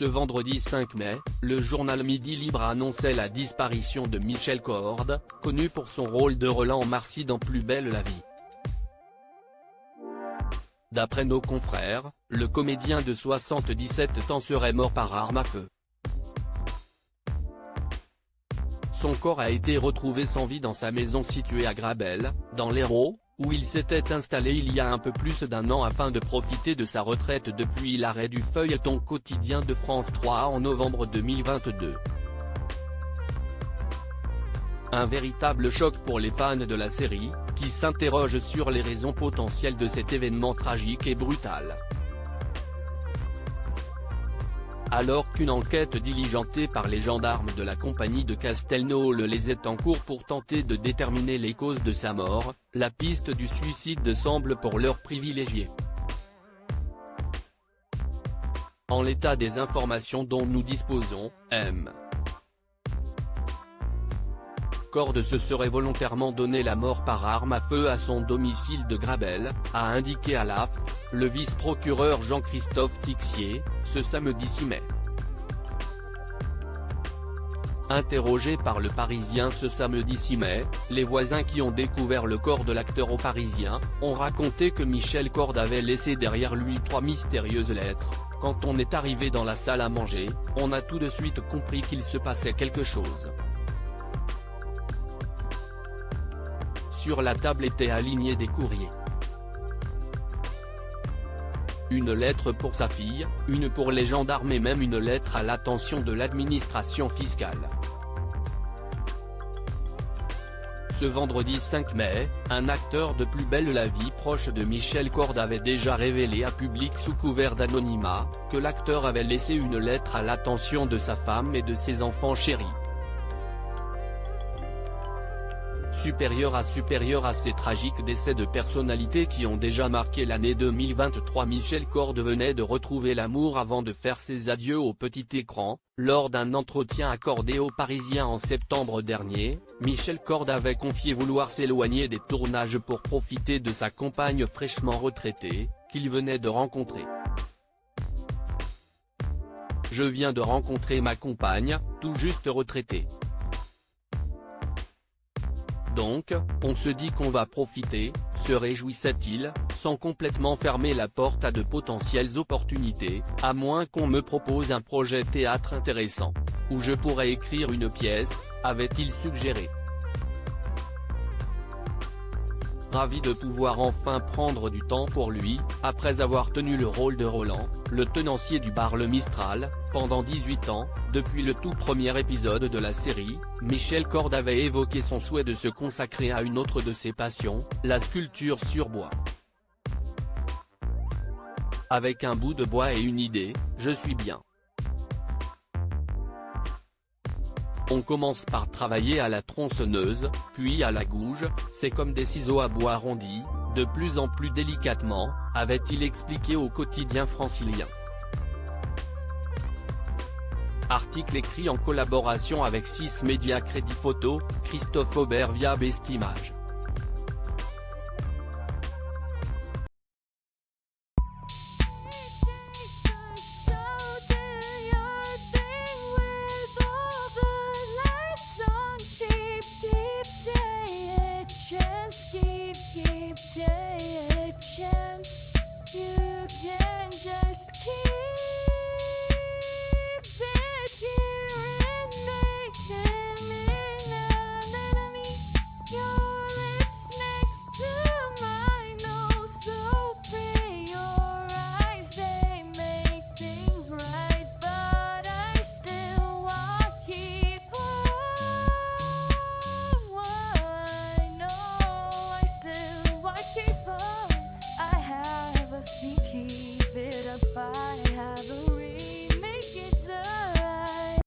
Ce vendredi 5 mai, le journal Midi Libre annonçait la disparition de Michel Corde, connu pour son rôle de Roland Marcy dans Plus belle la vie. D'après nos confrères, le comédien de 77 ans serait mort par arme à feu. Son corps a été retrouvé sans vie dans sa maison située à Grabel, dans l'Hérault, où il s'était installé il y a un peu plus d'un an afin de profiter de sa retraite depuis l'arrêt du feuilleton quotidien de France 3 en novembre 2022. Un véritable choc pour les fans de la série, qui s'interrogent sur les raisons potentielles de cet événement tragique et brutal. Alors qu'une enquête diligentée par les gendarmes de la compagnie de Castelnau les est en cours pour tenter de déterminer les causes de sa mort, la piste du suicide semble pour l'heure privilégiée. En l'état des informations dont nous disposons, M. Corde se serait volontairement donné la mort par arme à feu à son domicile de Grabel, a indiqué à l'AFP, le vice-procureur Jean-Christophe Tixier, ce samedi 6 mai. Interrogé par Le Parisien ce samedi 6 mai, les voisins qui ont découvert le corps de l'acteur au Parisien, ont raconté que Michel Corde avait laissé derrière lui 3 mystérieuses lettres. Quand on est arrivé dans la salle à manger, on a tout de suite compris qu'il se passait quelque chose. Sur la table étaient alignés des courriers. Une lettre pour sa fille, une pour les gendarmes et même une lettre à l'attention de l'administration fiscale. Ce vendredi 5 mai, un acteur de Plus belle la vie proche de Michel Corde avait déjà révélé à public sous couvert d'anonymat, que l'acteur avait laissé une lettre à l'attention de sa femme et de ses enfants chéris. Supérieur à ces tragiques décès de personnalités qui ont déjà marqué l'année 2023, Michel Corde venait de retrouver l'amour avant de faire ses adieux au petit écran. Lors d'un entretien accordé aux Parisiens en septembre dernier, Michel Corde avait confié vouloir s'éloigner des tournages pour profiter de sa compagne fraîchement retraitée, qu'il venait de rencontrer. « Je viens de rencontrer ma compagne, tout juste retraitée. Donc, on se dit qu'on va profiter », se réjouissait-il, sans complètement fermer la porte à de potentielles opportunités, à moins qu'on me propose un projet théâtre intéressant, où je pourrais écrire une pièce, avait-il suggéré. Ravi de pouvoir enfin prendre du temps pour lui, après avoir tenu le rôle de Roland, le tenancier du bar Le Mistral, pendant 18 ans, depuis le tout premier épisode de la série, Michel Corde avait évoqué son souhait de se consacrer à une autre de ses passions, la sculpture sur bois. Avec un bout de bois et une idée, je suis bien. On commence par travailler à la tronçonneuse, puis à la gouge, c'est comme des ciseaux à bois arrondis, de plus en plus délicatement, avait-il expliqué au quotidien francilien. Article écrit en collaboration avec 6 Médias Crédit Photo, Christophe Aubert via Bestimage.